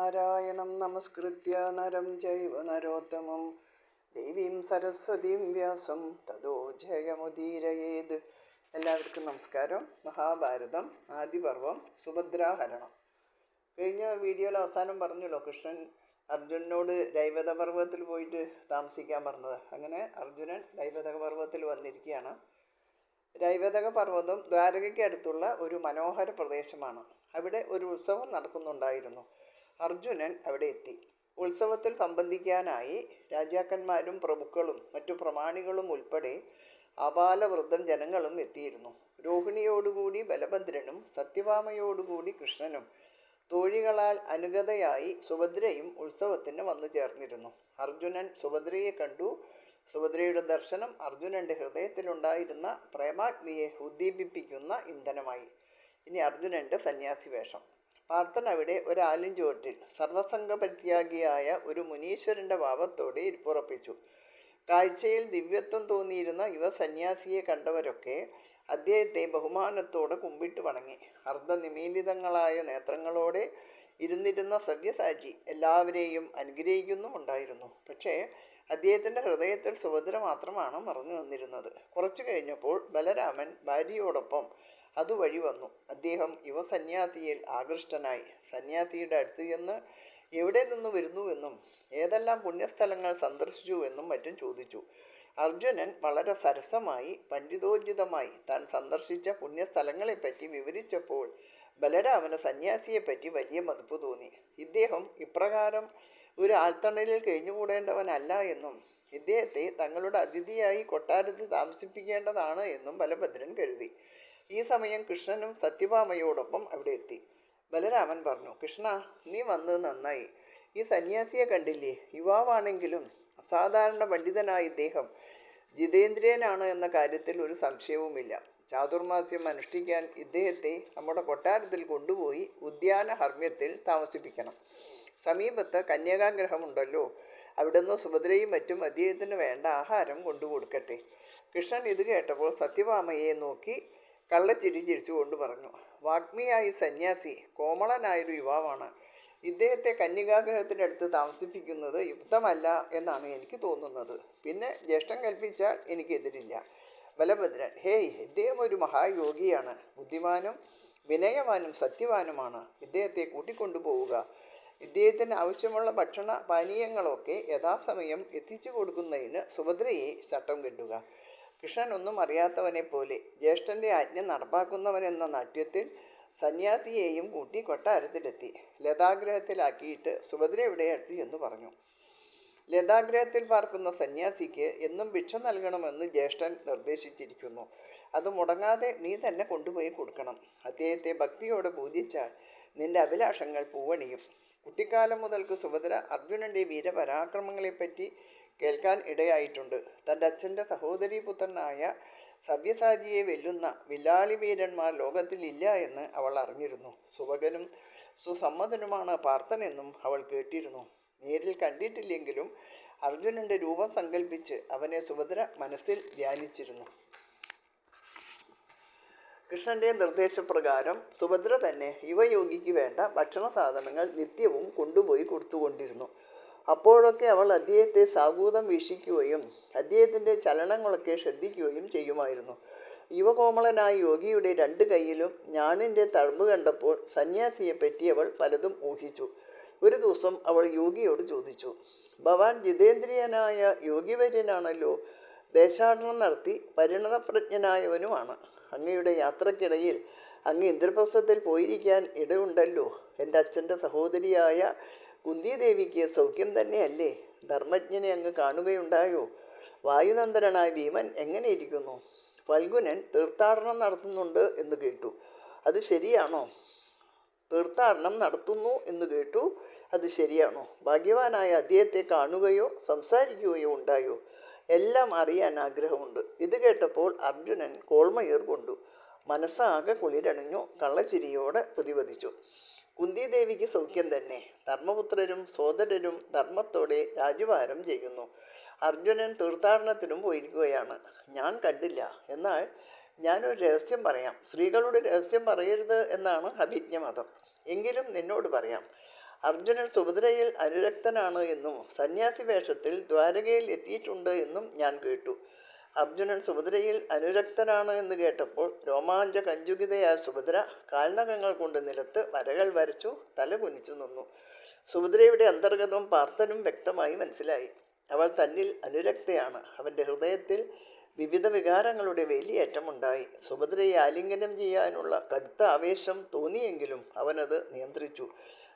നാരായണം നമസ്കൃത്യ നരം ചൈവ നരോത്തമം ദേവീം സരസ്വതീം വ്യാസം തതോ ജയമുദീരയേത്. എല്ലാവർക്കും നമസ്കാരം. മഹാഭാരതം ആദിപർവം സുഭദ്രാഹരണം. കഴിഞ്ഞ വീഡിയോയിൽ അവസാനം പറഞ്ഞല്ലോ, കൃഷ്ണൻ അർജുനനോട് രൈവത പർവ്വതത്തിൽ പോയിട്ട് താമസിക്കാൻ പറഞ്ഞത്. അങ്ങനെ അർജുനൻ രൈവതക പർവ്വതത്തിൽ വന്നിരിക്കുകയാണ്. രൈവതക പർവ്വതം ദ്വാരകയ്ക്ക് അടുത്തുള്ള ഒരു മനോഹര പ്രദേശമാണ്. അവിടെ ഒരു ഉത്സവം നടക്കുന്നുണ്ടായിരുന്നു. അർജുനൻ അവിടെ എത്തി. ഉത്സവത്തിൽ സംബന്ധിക്കാനായി രാജാക്കന്മാരും പ്രഭുക്കളും മറ്റു പ്രമാണികളും ഉൾപ്പെടെ ആബാലവൃദ്ധം ജനങ്ങളും എത്തിയിരുന്നു. രോഹിണിയോടുകൂടി ബലഭദ്രനും സത്യഭാമയോടുകൂടി കൃഷ്ണനും തോഴികളാൽ അനുഗതയായി സുഭദ്രയും ഉത്സവത്തിന് വന്നു ചേർന്നിരുന്നു. അർജുനൻ സുഭദ്രയെ കണ്ടു. സുഭദ്രയുടെ ദർശനം അർജുനൻ്റെ ഹൃദയത്തിലുണ്ടായിരുന്ന പ്രേമാഗ്നിയെ ഉദ്ദീപിപ്പിക്കുന്ന ഇന്ധനമായി. ഇനി അർജുനൻ്റെ സന്യാസി വേഷം. പാർത്ഥൻ അവിടെ ഒരാലിൻചുവട്ടിൽ സർവസംഗപരിത്യാഗിയായ ഒരു മുനീശ്വരൻ്റെ ഭാവത്തോടെ ഇരിപ്പുറപ്പിച്ചു. കാഴ്ചയിൽ ദിവ്യത്വം തോന്നിയിരുന്ന യുവ സന്യാസിയെ കണ്ടവരൊക്കെ അദ്ദേഹത്തെ ബഹുമാനത്തോടെ കുമ്പിട്ട് വണങ്ങി. അർദ്ധനിമീലിതങ്ങളായ നേത്രങ്ങളോടെ ഇരുന്നിരുന്ന സവ്യസാചി എല്ലാവരെയും അനുഗ്രഹിക്കുന്നുമുണ്ടായിരുന്നു. പക്ഷേ അദ്ദേഹത്തിൻ്റെ ഹൃദയത്തിൽ സുഭദ്ര മാത്രമാണ് നിറഞ്ഞു വന്നിരുന്നത്. കുറച്ചു കഴിഞ്ഞപ്പോൾ ബലരാമൻ ഭാര്യയോടൊപ്പം അതുവഴി വന്നു. അദ്ദേഹം യുവസന്യാസിയിൽ ആകൃഷ്ടനായി. സന്യാസിയുടെ അടുത്ത് ചെന്ന് എവിടെ നിന്ന് വരുന്നുവെന്നും ഏതെല്ലാം പുണ്യസ്ഥലങ്ങൾ സന്ദർശിച്ചുവെന്നും മറ്റും ചോദിച്ചു. അർജുനൻ വളരെ സരസമായി പണ്ഡിതോചിതമായി താൻ സന്ദർശിച്ച പുണ്യസ്ഥലങ്ങളെപ്പറ്റി വിവരിച്ചപ്പോൾ ബലരാമന് സന്യാസിയെപ്പറ്റി വലിയ മതിപ്പ് തോന്നി. ഇദ്ദേഹം ഇപ്രകാരം ഒരു ആൽത്തണലിൽ കഴിഞ്ഞുകൂടേണ്ടവനല്ല എന്നും ഇദ്ദേഹത്തെ തങ്ങളുടെ അതിഥിയായി കൊട്ടാരത്തിൽ താമസിപ്പിക്കേണ്ടതാണ് എന്നും ബലഭദ്രൻ കരുതി. ഈ സമയം കൃഷ്ണനും സത്യഭാമയോടൊപ്പം അവിടെ എത്തി. ബലരാമൻ പറഞ്ഞു, കൃഷ്ണ, നീ വന്നത് നന്നായി. ഈ സന്യാസിയെ കണ്ടില്ലേ? യുവാവാണെങ്കിലും അസാധാരണ പണ്ഡിതനായ ഇദ്ദേഹം ജിതേന്ദ്രിയനാണ് എന്ന കാര്യത്തിൽ ഒരു സംശയവുമില്ല. ചാതുർമാസ്യം അനുഷ്ഠിക്കാൻ ഇദ്ദേഹത്തെ നമ്മുടെ കൊട്ടാരത്തിൽ കൊണ്ടുപോയി ഉദ്യാന ഹർമ്മ്യത്തിൽ താമസിപ്പിക്കണം. സമീപത്ത് കന്യകാഗ്രഹമുണ്ടല്ലോ, അവിടുന്ന് സുഭദ്രയും മറ്റും അദ്ദേഹത്തിന് വേണ്ട ആഹാരം കൊണ്ടുകൊടുക്കട്ടെ. കൃഷ്ണൻ ഇത് കേട്ടപ്പോൾ സത്യഭാമയെ നോക്കി കള്ളച്ചിരി ചിരിച്ചുകൊണ്ട് പറഞ്ഞു, വാഗ്മിയായ സന്യാസി കോമളനായൊരു യുവാവാണ്. ഇദ്ദേഹത്തെ കന്യകാഗ്രഹത്തിനടുത്ത് താമസിപ്പിക്കുന്നത് യുക്തമല്ല എന്നാണ് എനിക്ക് തോന്നുന്നത്. പിന്നെ ജ്യേഷ്ഠൻ കൽപ്പിച്ചാൽ എനിക്കെതിരില്ല. ബലഭദ്രൻ, ഹേയ്, ഇദ്ദേഹം ഒരു മഹായോഗിയാണ്. ബുദ്ധിമാനും വിനയവാനും സത്യവാനുമാണ്. ഇദ്ദേഹത്തെ കൂട്ടിക്കൊണ്ടുപോവുക. ഇദ്ദേഹത്തിന് ആവശ്യമുള്ള ഭക്ഷണ പാനീയങ്ങളൊക്കെ യഥാസമയം എത്തിച്ചു കൊടുക്കുന്നതിന് സുഭദ്രയെ ചട്ടം കെട്ടുക. കൃഷ്ണൻ ഒന്നും അറിയാത്തവനെ പോലെ ജ്യേഷ്ഠൻ്റെ ആജ്ഞ നടപ്പാക്കുന്നവനെന്ന നാട്യത്തിൽ സന്യാസിയെയും കൂട്ടി കൊട്ടാരത്തിലെത്തി. ലതാഗ്രഹത്തിലാക്കിയിട്ട് സുഭദ്ര ഇവിടെ എത്തി എന്ന് പറഞ്ഞു. ലതാഗ്രഹത്തിൽ പാർക്കുന്ന സന്യാസിക്ക് എന്നും ഭിക്ഷ നൽകണമെന്ന് ജ്യേഷ്ഠൻ നിർദ്ദേശിച്ചിരിക്കുന്നു. അത് മുടങ്ങാതെ നീ തന്നെ കൊണ്ടുപോയി കൊടുക്കണം. അദ്ദേഹത്തെ ഭക്തിയോടെ പൂജിച്ചാൽ നിന്റെ അഭിലാഷങ്ങൾ പൂവണിയും. കുട്ടിക്കാലം മുതൽക്ക് സുഭദ്ര അർജുനൻ്റെ വീരപരാക്രമങ്ങളെപ്പറ്റി കേൾക്കാൻ ഇടയായിട്ടുണ്ട്. തൻ്റെ അച്ഛൻ്റെ സഹോദരീപുത്രനായ സവ്യസാചിയെ വെല്ലുന്ന വില്ലാളി വീരന്മാർ ലോകത്തിലില്ല എന്ന് അവൾ അറിഞ്ഞിരുന്നു. സുഭകനും സുസമ്മതനുമാണ് പാർത്ഥനെന്നും അവൾ കേട്ടിരുന്നു. നേരിൽ കണ്ടിട്ടില്ലെങ്കിലും അർജുനൻ്റെ രൂപം സങ്കല്പിച്ച് അവനെ സുഭദ്ര മനസ്സിൽ ധ്യാനിച്ചിരുന്നു. കൃഷ്ണൻ്റെ നിർദ്ദേശപ്രകാരം സുഭദ്ര തന്നെ യുവയോഗിക്ക് വേണ്ട ഭക്ഷണ സാധനങ്ങൾ നിത്യവും കൊണ്ടുപോയി കൊടുത്തുകൊണ്ടിരുന്നു. അപ്പോഴൊക്കെ അവൾ അദ്ദേഹത്തെ സാഗൂതം വീക്ഷിക്കുകയും അദ്ദേഹത്തിൻ്റെ ചലനങ്ങളൊക്കെ ശ്രദ്ധിക്കുകയും ചെയ്യുമായിരുന്നു. യുവകോമളനായ യോഗിയുടെ 2 കൈയിലും ഞാണിൻ്റെ തഴമ്പ് കണ്ടപ്പോൾ സന്യാസിയെപ്പറ്റി അവൾ പലതും ഊഹിച്ചു. ഒരു ദിവസം അവൾ യോഗിയോട് ചോദിച്ചു, ഭവാൻ ജിതേന്ദ്രിയനായ യോഗിവര്യനാണല്ലോ. ദേശാടനം നടത്തി പരിണതപ്രജ്ഞനായവനുമാണ്. അങ്ങയുടെ യാത്രക്കിടയിൽ അങ്ങ് ഇന്ദ്രപ്രസ്ഥത്തിൽ പോയിരിക്കാൻ ഇടയുണ്ടല്ലോ. എൻ്റെ അച്ഛൻ്റെ സഹോദരിയായ കുന്തിദേവിക്ക് സൗഖ്യം തന്നെയല്ലേ? ധർമ്മജ്ഞനെ അങ്ങ് കാണുകയുണ്ടായോ? വായുനന്ദനായ ഭീമൻ എങ്ങനെയിരിക്കുന്നു? ഫൽഗുനൻ തീർത്ഥാടനം നടത്തുന്നുണ്ട് എന്ന് കേട്ടു. അത് ശരിയാണോ? തീർത്ഥാടനം നടത്തുന്നു എന്ന് കേട്ടു. അത് ശരിയാണോ? ഭാഗ്യവാനായ അദ്ദേഹത്തെ കാണുകയോ സംസാരിക്കുകയോ ഉണ്ടായോ? എല്ലാം അറിയാൻ ആഗ്രഹമുണ്ട്. ഇത് കേട്ടപ്പോൾ അർജുനൻ കോൾമയർ കൊണ്ടു. മനസ്സാകെ കുളിരണിഞ്ഞു. കള്ളച്ചിരിയോടെ പ്രതിപദിച്ചു, കുന്തിദേവിക്ക് സൗഖ്യം തന്നെ. ധർമ്മപുത്രരും സോദരരും ധർമ്മത്തോടെ രാജ്യഭാരം ചെയ്യുന്നു. അർജുനൻ തീർത്ഥാടനത്തിനും പോയിരിക്കുകയാണ്. ഞാൻ കണ്ടില്ല. എന്നാൽ ഞാനൊരു രഹസ്യം പറയാം. സ്ത്രീകളുടെ രഹസ്യം പറയരുത് എന്നാണ് അഭിജ്ഞമതം. എങ്കിലും നിന്നോട് പറയാം. അർജുനൻ സുഭദ്രയിൽ അനുരക്തനാണ് എന്നും സന്യാസി വേഷത്തിൽ ദ്വാരകയിൽ എത്തിയിട്ടുണ്ട് എന്നും ഞാൻ കേട്ടു. അർജുനൻ സുഭദ്രയിൽ അനുരക്തനാണ് എന്ന് കേട്ടപ്പോൾ രോമാഞ്ച കഞ്ചുകിതയായ സുഭദ്ര കാൽനഖങ്ങൾ കൊണ്ട് നിലത്ത് വരകൾ വരച്ചു തല കുനിച്ചു നിന്നു. സുഭദ്രയുടെ അന്തർഗതം പാർത്ഥനും വ്യക്തമായി മനസ്സിലായി. അവൾ തന്നിൽ അനുരക്തയാണ്. അവൻ്റെ ഹൃദയത്തിൽ വിവിധ വികാരങ്ങളുടെ വേലിയേറ്റമുണ്ടായി. സുഭദ്രയെ ആലിംഗനം ചെയ്യാനുള്ള കടുത്ത ആവേശം തോന്നിയെങ്കിലും അവനത് നിയന്ത്രിച്ചു.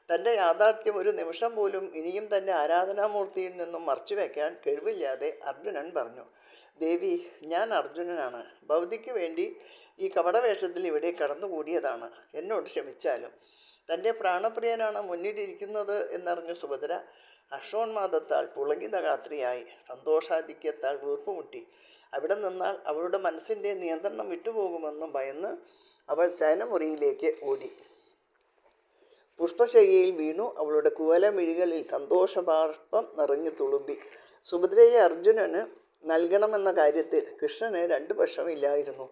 തൻ്റെ യാഥാർത്ഥ്യം ഒരു നിമിഷം പോലും ഇനിയും തൻ്റെ ആരാധനാമൂർത്തിയിൽ നിന്നും മറച്ചുവെക്കാൻ കഴിവില്ലാതെ അർജുനൻ പറഞ്ഞു, ദേവി, ഞാൻ അർജുനനാണ്. ഭൗതിക്ക് വേണ്ടി ഈ കപടവേഷത്തിൽ ഇവിടെ കടന്നുകൂടിയതാണ്. എന്നോട് ക്ഷമിച്ചാലും. തൻ്റെ പ്രാണപ്രിയനാണ് മുന്നിലിരിക്കുന്നത് എന്നറിഞ്ഞ സുഭദ്ര അക്ഷോന്മാദത്താൽ പുളകിതഗാത്രിയായി. സന്തോഷാധിക്യത്താൽ വീർപ്പുമുട്ടി. അവിടെ നിന്നാൽ അവളുടെ മനസ്സിൻ്റെ നിയന്ത്രണം വിട്ടുപോകുമെന്നും ഭയന്ന് അവൾ ശയനമുറിയിലേക്ക് ഓടി. പുഷ്പശയ്യയിൽ വീണു അവളുടെ കുവലമിഴികളിൽ സന്തോഷബാഷ്പം നിറഞ്ഞു തുളുമ്പി. സുഭദ്രയെ അർജുനന് നൽകണമെന്ന കാര്യത്തിൽ കൃഷ്ണന് രണ്ടു പക്ഷമില്ലായിരുന്നു.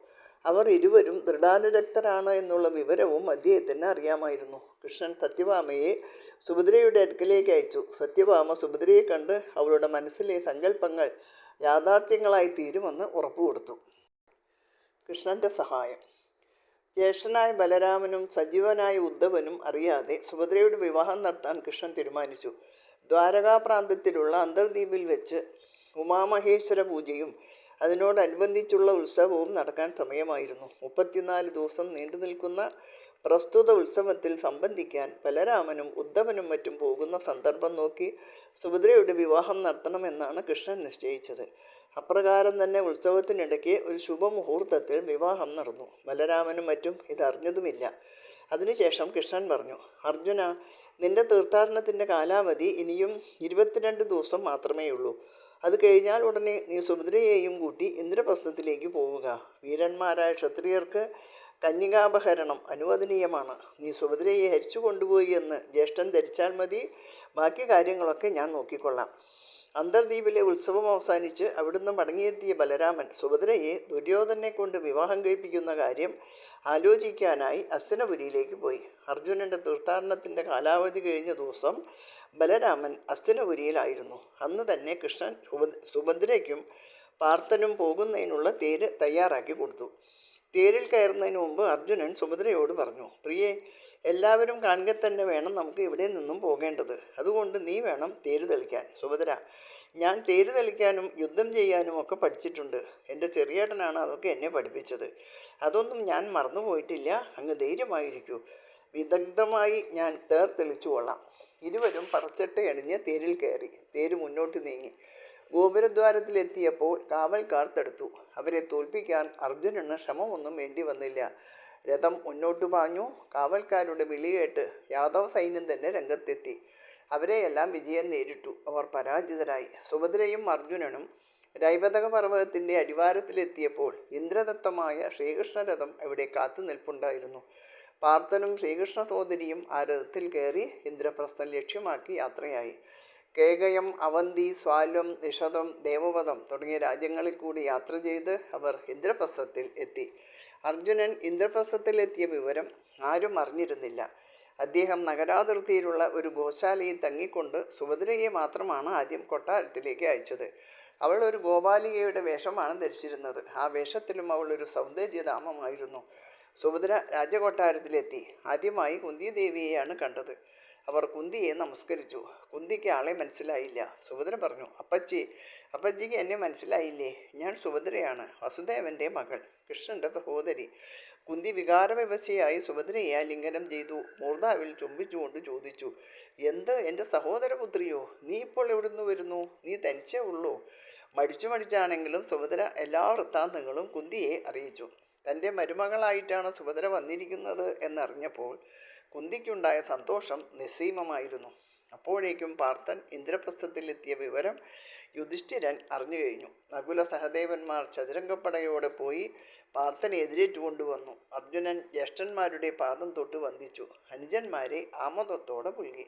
അവർ ഇരുവരും ദൃഢാനുരക്തരാണ് എന്നുള്ള വിവരവും അദ്ദേഹത്തിന് അറിയാമായിരുന്നു. കൃഷ്ണൻ സത്യഭാമയെ സുഭദ്രയുടെ അടുക്കലേക്ക് അയച്ചു. സത്യഭാമ സുഭദ്രയെ കണ്ട് അവളുടെ മനസ്സിലെ സങ്കല്പങ്ങൾ യാഥാർത്ഥ്യങ്ങളായി തീരുമെന്ന് ഉറപ്പുകൊടുത്തു. കൃഷ്ണന്റെ സഹായം. ജ്യേഷ്ഠനായ ബലരാമനും സജീവനായ ഉദ്ധവനും അറിയാതെ സുഭദ്രയുടെ വിവാഹം നടത്താൻ കൃഷ്ണൻ തീരുമാനിച്ചു. ദ്വാരകാപ്രാന്തത്തിലുള്ള അന്തർദ്വീപിൽ വെച്ച് ഉമാമഹേശ്വര പൂജയും അതിനോടനുബന്ധിച്ചുള്ള ഉത്സവവും നടക്കാൻ സമയമായിരുന്നു. 34 ദിവസം നീണ്ടു നിൽക്കുന്ന പ്രസ്തുത ഉത്സവത്തിൽ സംബന്ധിക്കാൻ ബലരാമനും ഉദ്ധവനും മറ്റും പോകുന്ന സന്ദർഭം നോക്കി സുഭദ്രയുടെ വിവാഹം നടത്തണമെന്നാണ് കൃഷ്ണൻ നിശ്ചയിച്ചത്. അപ്രകാരം തന്നെ ഉത്സവത്തിനിടയ്ക്ക് ഒരു ശുഭമുഹൂർത്തത്തിൽ വിവാഹം നടന്നു. ബലരാമനും മറ്റും ഇതറിഞ്ഞതുമില്ല. അതിനുശേഷം കൃഷ്ണൻ പറഞ്ഞു, അർജുന, നിന്റെ തീർത്ഥാടനത്തിൻ്റെ കാലാവധി ഇനിയും 22 ദിവസം മാത്രമേയുള്ളൂ. അത് കഴിഞ്ഞാൽ ഉടനെ നീ സുഭദ്രയെയും കൂട്ടി ഇന്ദ്രപ്രസ്ഥത്തിലേക്ക് പോവുക. വീരന്മാരായ ക്ഷത്രിയർക്ക് കന്യകാപഹരണം അനുവദനീയമാണ്. നീ സുഭദ്രയെ ഹരിച്ചു കൊണ്ടുപോയി എന്ന് ജ്യേഷ്ഠൻ ധരിച്ചാൽ മതി. ബാക്കി കാര്യങ്ങളൊക്കെ ഞാൻ നോക്കിക്കൊള്ളാം. അന്തർദ്വീപിലെ ഉത്സവം അവസാനിച്ച് അവിടുന്ന് മടങ്ങിയെത്തിയ ബലരാമൻ സുഭദ്രയെ ദുര്യോധനെ കൊണ്ട് വിവാഹം കഴിപ്പിക്കുന്ന കാര്യം ആലോചിക്കാനായി ഹസ്തിനപുരിയിലേക്ക് പോയി. അർജുനൻ്റെ തീർത്ഥാടനത്തിൻ്റെ കാലാവധി കഴിഞ്ഞ ദിവസം ബലരാമൻ ഹസ്തിനപുരിയിലായിരുന്നു. അന്ന് തന്നെ കൃഷ്ണൻ സുഭദ്രയ്ക്കും പാർത്ഥനും പോകുന്നതിനുള്ള തേര് തയ്യാറാക്കി കൊടുത്തു. തേരിൽ കയറുന്നതിന് മുമ്പ് അർജുനൻ സുഭദ്രയോട് പറഞ്ഞു, പ്രിയേ, എല്ലാവരും കാണുക തന്നെ വേണം നമുക്ക് ഇവിടെ നിന്നും പോകേണ്ടത്. അതുകൊണ്ട് നീ വേണം തേര് തെളിക്കാൻ. സുഭദ്ര, ഞാൻ തേര് തെളിക്കാനും യുദ്ധം ചെയ്യാനും ഒക്കെ പഠിച്ചിട്ടുണ്ട്. എൻ്റെ ചെറിയേട്ടനാണ് അതൊക്കെ എന്നെ പഠിപ്പിച്ചത്. അതൊന്നും ഞാൻ മറന്നുപോയിട്ടില്ല. അങ്ങ് ധൈര്യമായിരിക്കൂ. വിദഗ്ധമായി ഞാൻ തേർ തെളിച്ചു കൊള്ളാം. ഇരുവരും പറച്ചട്ട അണിഞ്ഞ് തേരിൽ കയറി. തേര് മുന്നോട്ട് നീങ്ങി. ഗോപുരദ്വാരത്തിലെത്തിയപ്പോൾ കാവൽക്കാർ തടുത്തു. അവരെ തോൽപ്പിക്കാൻ അർജുനന് ശ്രമമൊന്നും വേണ്ടി വന്നില്ല. രഥം മുന്നോട്ടു പാഞ്ഞു. കാവൽക്കാരുടെ വിളികേട്ട് യാദവ സൈന്യം തന്നെ രംഗത്തെത്തി. അവരെയെല്ലാം വിജയം നേരിട്ടു. അവർ പരാജിതരായി. സുഭദ്രയും അർജുനനും രൈവതക പർവ്വതത്തിൻ്റെ അടിവാരത്തിലെത്തിയപ്പോൾ ഇന്ദ്രദത്തമായ ശ്രീകൃഷ്ണരഥം അവിടെ കാത്തു നിൽപ്പുണ്ടായിരുന്നു. പാർത്ഥനും ശ്രീകൃഷ്ണ സോദരിയും ആ രഥത്തിൽ കയറി ഇന്ദ്രപ്രസ്ഥം ലക്ഷ്യമാക്കി യാത്രയായി. കേകയം, അവന്തി, സ്വാലം, നിഷധം, ദേവവധം തുടങ്ങിയ രാജ്യങ്ങളിൽ കൂടി യാത്ര ചെയ്ത് അവർ ഇന്ദ്രപ്രസ്ഥത്തിൽ എത്തി. അർജുനൻ ഇന്ദ്രപ്രസ്ഥത്തിലെത്തിയ വിവരം ആരും അറിഞ്ഞിരുന്നില്ല. അദ്ദേഹം നഗരാതിർത്തിയിലുള്ള ഒരു ഗോശാലയിൽ തങ്ങിക്കൊണ്ട് സുഭദ്രയെ മാത്രമാണ് ആദ്യം കൊട്ടാരത്തിലേക്ക് അയച്ചത്. അവൾ ഒരു ഗോപാലികയുടെ വേഷമാണ് ധരിച്ചിരുന്നത്. ആ വേഷത്തിലും അവൾ ഒരു സൗന്ദര്യധാമമായിരുന്നു. സുഭദ്ര രാജകൊട്ടാരത്തിലെത്തി. ആദ്യമായി കുന്തിദേവിയെയാണ് കണ്ടത്. അവർ കുന്തിയെ നമസ്കരിച്ചു. കുന്തിക്ക് ആളെ മനസ്സിലായില്ല. സുഭദ്ര പറഞ്ഞു, അപ്പച്ചിക്ക് എന്നെ മനസ്സിലായില്ലേ? ഞാൻ സുഭദ്രയാണ്, വസുദേവൻ്റെ മകൾ, കൃഷ്ണൻ്റെ സഹോദരി. കുന്തി വികാരവിവശയായി സുഭദ്രയെ ആലിംഗനം ചെയ്തു. മൂർധാവിൽ ചുംബിച്ചുകൊണ്ട് ചോദിച്ചു, എന്ത്, എൻ്റെ സഹോദരപുത്രിയോ? നീ ഇപ്പോൾ എവിടുന്ന് വരുന്നു? നീ തനിച്ചേ ഉള്ളൂ? മടിച്ചാണെങ്കിലും സുഭദ്ര എല്ലാ വൃത്താന്തങ്ങളും കുന്തിയെ അറിയിച്ചു. തൻ്റെ മരുമകളായിട്ടാണ് സുഭദ്ര വന്നിരിക്കുന്നത് എന്നറിഞ്ഞപ്പോൾ കുന്തിക്കുണ്ടായ സന്തോഷം നിസ്സീമമായിരുന്നു. അപ്പോഴേക്കും പാർത്ഥൻ ഇന്ദ്രപ്രസ്ഥത്തിലെത്തിയ വിവരം യുധിഷ്ഠിരൻ അറിഞ്ഞു കഴിഞ്ഞു. നകുല സഹദേവന്മാർ ചതുരംഗപ്പടയോടെ പോയി പാർത്ഥനെ എതിരേറ്റു കൊണ്ടുവന്നു. അർജുനൻ ജ്യേഷ്ഠന്മാരുടെ പാദം തൊട്ട് വന്ദിച്ചു. അനുജന്മാരെ ആമോദത്തോടെ പുൽകി.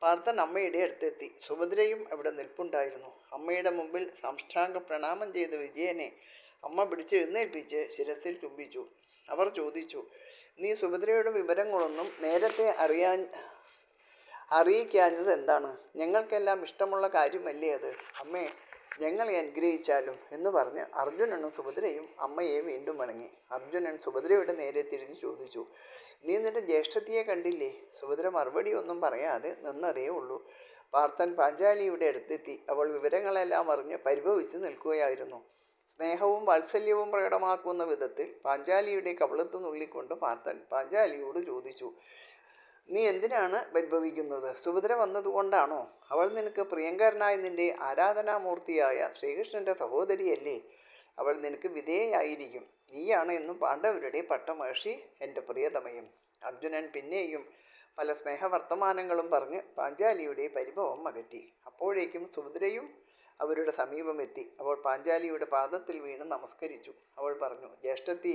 പാർത്ഥൻ അമ്മയുടെ അടുത്തെത്തി. സുഭദ്രയും അവിടെ നിൽപ്പുണ്ടായിരുന്നു. അമ്മയുടെ മുമ്പിൽ സാഷ്ടാംഗ പ്രണാമം ചെയ്ത വിജയനെ അമ്മ പിടിച്ചെഴുന്നേൽപ്പിച്ച് ശിരസിൽ ചുംബിച്ചു. അവർ ചോദിച്ചു, നീ സുഭദ്രയുടെ വിവരങ്ങളൊന്നും നേരത്തെ അറിയിക്കാഞ്ഞത് എന്താണ്? ഞങ്ങൾക്കെല്ലാം ഇഷ്ടമുള്ള കാര്യമല്ലേ അത്? അമ്മേ, ഞങ്ങളെ അനുഗ്രഹിച്ചാലും എന്ന് പറഞ്ഞ് അർജുനനും സുഭദ്രയും അമ്മയെ വീണ്ടും വണങ്ങി. അർജുനൻ സുഭദ്രയുടെ നേരെ തിരിഞ്ഞു ചോദിച്ചു, നീ നിന്റെ ജ്യേഷ്ഠത്തിയെ കണ്ടില്ലേ? സുഭദ്ര മറുപടി ഒന്നും പറയാതെ നിന്നതേ ഉള്ളൂ. പാർത്ഥൻ പാഞ്ചാലിയുടെ അടുത്തെത്തി. അവൾ വിവരങ്ങളെല്ലാം അറിഞ്ഞ് പരിഭവിച്ച് നിൽക്കുകയായിരുന്നു. സ്നേഹവും വാത്സല്യവും പ്രകടമാക്കുന്ന വിധത്തിൽ പാഞ്ചാലിയുടെ കവിളത്ത് നുള്ളിക്കൊണ്ട് പാർത്ഥൻ പാഞ്ചാലിയോട് ചോദിച്ചു, നീ എന്തിനാണ് പരിഭവിക്കുന്നത്? സുഭദ്ര വന്നതുകൊണ്ടാണോ? അവൾ നിനക്ക് പ്രിയങ്കരനായ നിന്റെ ആരാധനാമൂർത്തിയായ ശ്രീകൃഷ്ണന്റെ സഹോദരിയല്ലേ? അവൾ നിനക്ക് വിധേയായിരിക്കും. നീയാണ് എന്നും പാണ്ഡവരുടെ പട്ടമഹർഷി, എൻ്റെ പ്രിയതമയും. അർജുനൻ പിന്നെയും പല സ്നേഹവർത്തമാനങ്ങളും പറഞ്ഞ് പാഞ്ചാലിയുടെ പരിഭവം അകറ്റി. അപ്പോഴേക്കും സുഭദ്രയും അവരുടെ സമീപമെത്തി. അവൾ പാഞ്ചാലിയുടെ പാദത്തിൽ വീണ് നമസ്കരിച്ചു. അവൾ പറഞ്ഞു, ജ്യേഷ്ഠത്തി,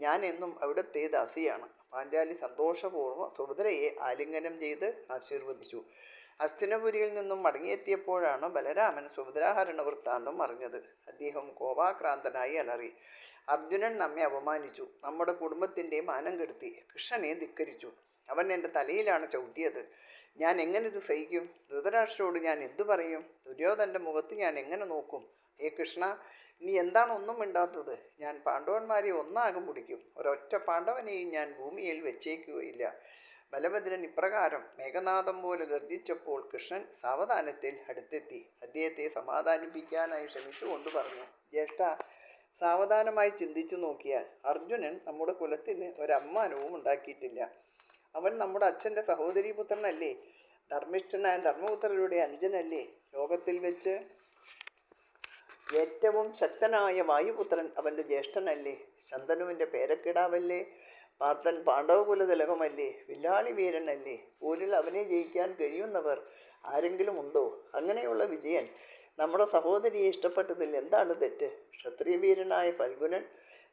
ഞാൻ എന്നും അവിടുത്തെ ദാസിയാണ്. പാഞ്ചാലി സന്തോഷപൂർവ്വം സുഭദ്രയെ ആലിംഗനം ചെയ്ത് ആശീർവദിച്ചു. ഹസ്തിനപുരിയിൽ നിന്നും മടങ്ങിയെത്തിയപ്പോഴാണ് ബലരാമൻ സുഭദ്രാഹരണ വൃത്താന്തം അറിഞ്ഞത്. അദ്ദേഹം കോപാക്രാന്തനായി അലറി, അർജുനൻ നമ്മെ അപമാനിച്ചു, നമ്മുടെ കുടുംബത്തിൻ്റെ മാനം കെടുത്തി, കൃഷ്ണനെ ധിക്കരിച്ചു. അവൻ എൻ്റെ തലയിലാണ് ചവിട്ടിയത്. ഞാൻ എങ്ങനെ ഇത് സഹിക്കും? ധൃതരാഷ്ട്രരോട് ഞാൻ എന്തു പറയും? ദുര്യോധൻ്റെ മുഖത്ത് ഞാൻ എങ്ങനെ നോക്കും? ഹേ കൃഷ്ണ, നീ എന്താണ് ഒന്നും മിണ്ടാത്തത്? ഞാൻ പാണ്ഡവന്മാരെ ഒന്നാകും പിടിക്കും. ഒരൊറ്റ പാണ്ഡവനെയും ഞാൻ ഭൂമിയിൽ വെച്ചേക്കുകയില്ല. ബലഭദ്രൻ ഇപ്രകാരം മേഘനാഥം പോലെ ഗർജിച്ചപ്പോൾ കൃഷ്ണൻ സാവധാനത്തിൽ അടുത്തെത്തി. അദ്ദേഹത്തെ സമാധാനിപ്പിക്കാനായി ശ്രമിച്ചുകൊണ്ട് പറഞ്ഞു, ജ്യേഷ്ഠ, സാവധാനമായി ചിന്തിച്ചു നോക്കിയാൽ അർജുനൻ നമ്മുടെ കുലത്തിന് ഒരമ്മാനവും ഉണ്ടാക്കിയിട്ടില്ല. അവൻ നമ്മുടെ അച്ഛൻ്റെ സഹോദരീപുത്രനല്ലേ? ധർമ്മിഷ്ഠനായ ധർമ്മപുത്രരുടെ അനുജനല്ലേ? ലോകത്തിൽ വെച്ച് ഏറ്റവും ശക്തനായ വായുപുത്രൻ അവൻ്റെ ജ്യേഷ്ഠനല്ലേ? ശന്തനുവിൻ്റെ പേരക്കിടാവല്ലേ? പാർത്ഥൻ പാണ്ഡവകുല തിലകമല്ലേ? വില്ലാളി വീരനല്ലേ? പോരിൽ അവനെ ജയിക്കാൻ കഴിയുന്നവർ ആരെങ്കിലും ഉണ്ടോ? അങ്ങനെയുള്ള വിജയൻ നമ്മുടെ സഹോദരിയെ ഇഷ്ടപ്പെട്ടതിൽ എന്താണ് തെറ്റ്? ക്ഷത്രിയവീരനായ ഫൽഗുനൻ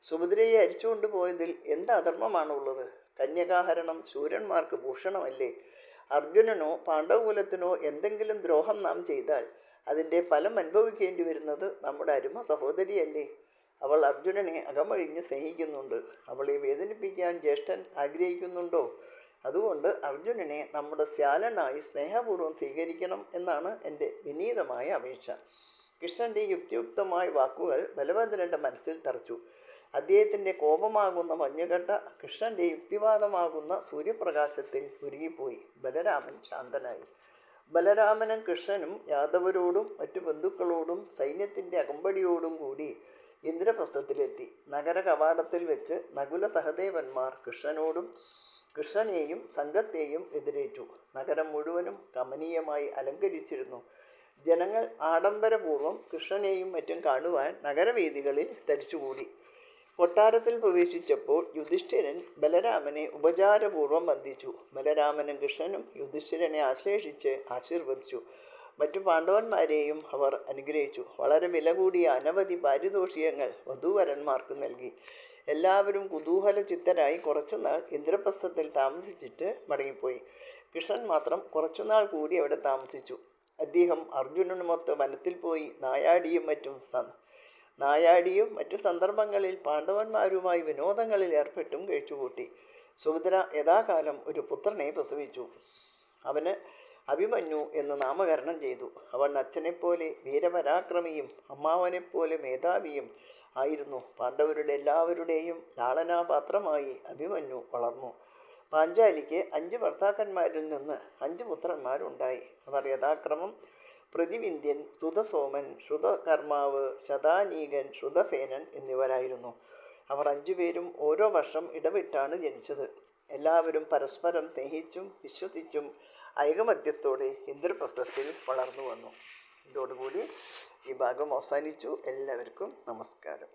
സുഭദ്രയെ അരിച്ചുകൊണ്ടു പോയതിൽ എന്ത് അധർമ്മമാണുള്ളത്? കന്യകാഹരണം ശൂരന്മാർക്ക് ഭൂഷണമല്ലേ? അർജുനനോ പാണ്ഡവകുലത്തിനോ എന്തെങ്കിലും ദ്രോഹം നാം ചെയ്താൽ അതിൻ്റെ ഫലം അനുഭവിക്കേണ്ടി വരുന്നത് നമ്മുടെ അരുമ സഹോദരിയല്ലേ? അവൾ അർജുനനെ അകമഴിഞ്ഞ് സ്നേഹിക്കുന്നുണ്ട്. അവളെ വേദനിപ്പിക്കാൻ ജ്യേഷ്ഠൻ ആഗ്രഹിക്കുന്നുണ്ടോ? അതുകൊണ്ട് അർജുനനെ നമ്മുടെ ശ്യാലനായി സ്നേഹപൂർവ്വം സ്വീകരിക്കണം എന്നാണ് എൻ്റെ വിനീതമായ അപേക്ഷ. കൃഷ്ണൻ്റെ യുക്തിയുക്തമായ വാക്കുകൾ ബലഭദ്രൻ്റെ മനസ്സിൽ തറച്ചു. അദ്ദേഹത്തിൻ്റെ കോപമാകുന്ന മഞ്ഞുകട്ട കൃഷ്ണൻ്റെ യുക്തിവാദമാകുന്ന സൂര്യപ്രകാശത്തിൽ ഉരുകിപ്പോയി. ബലരാമൻ ശാന്തനായി. ബലരാമനും കൃഷ്ണനും യാദവരോടും മറ്റു ബന്ധുക്കളോടും സൈന്യത്തിൻ്റെ അകമ്പടിയോടും കൂടി ഇന്ദ്രപ്രസ്ഥത്തിലെത്തി. നഗര കവാടത്തിൽ വെച്ച് നകുല സഹദേവന്മാർ കൃഷ്ണനെയും സംഘത്തെയും എതിരേറ്റു. നഗരം മുഴുവനും കമനീയമായി അലങ്കരിച്ചിരുന്നു. ജനങ്ങൾ ആഡംബരപൂർവ്വം കൃഷ്ണനെയും മറ്റും കാണുവാൻ നഗരവേദികളിൽ തടിച്ചുകൂടി. കൊട്ടാരത്തിൽ പ്രവേശിച്ചപ്പോൾ യുധിഷ്ഠിരൻ ബലരാമനെ ഉപചാരപൂർവ്വം വന്ദിച്ചു. ബലരാമനും കൃഷ്ണനും യുധിഷ്ഠിരനെ ആശ്ലേഷിച്ച് ആശീർവദിച്ചു. മറ്റു പാണ്ഡവന്മാരെയും അവർ അനുഗ്രഹിച്ചു. വളരെ വില കൂടിയ അനവധി പാരിതോഷികങ്ങൾ വധൂവരന്മാർക്ക് നൽകി. എല്ലാവരും കുതൂഹല ചിത്തരായി കുറച്ചുനാൾ ഇന്ദ്രപ്രസ്ഥത്തിൽ താമസിച്ചിട്ട് മടങ്ങിപ്പോയി. കൃഷ്ണൻ മാത്രം കുറച്ചുനാൾ കൂടി അവിടെ താമസിച്ചു. അദ്ദേഹം അർജുനനുമൊത്ത് വനത്തിൽ പോയി നായാടിയും മറ്റു സന്ദർഭങ്ങളിൽ പാണ്ഡവന്മാരുമായി വിനോദങ്ങളിൽ ഏർപ്പെട്ടും കഴിച്ചുകൂട്ടി. സുഭദ്ര യഥാകാലം ഒരു പുത്രനെ പ്രസവിച്ചു. അവന് അഭിമന്യു എന്ന് നാമകരണം ചെയ്തു. അവൻ അച്ഛനെപ്പോലെ വീരപരാക്രമിയും അമ്മാവനെപ്പോലെ മേധാവിയും ആയിരുന്നു. പാണ്ഡവരുടെ എല്ലാവരുടെയും ലാളനാപാത്രമായി അഭിമന്യു വളർന്നു. പാഞ്ചാലിക്ക് 5 ഭർത്താക്കന്മാരിൽ നിന്ന് 5 പുത്രന്മാരുണ്ടായി. അവർ യഥാക്രമം പ്രതിവിന്ധ്യൻ, ശ്രുതസോമൻ, ശ്രുതകർമാവ്, ശതാനീകൻ, ശ്രുതസേനൻ എന്നിവരായിരുന്നു. അവർ 5 പേരും ഓരോ വർഷം ഇടവിട്ടാണ് ജനിച്ചത്. എല്ലാവരും പരസ്പരം സ്നേഹിച്ചും വിശ്വസിച്ചും ഐകമത്യത്തോടെ ഇന്ദ്രപ്രസ്ഥത്തിൽ വളർന്നു വന്നു. ഇതോടുകൂടി ഈ ഭാഗം അവസാനിച്ചു. എല്ലാവർക്കും നമസ്കാരം.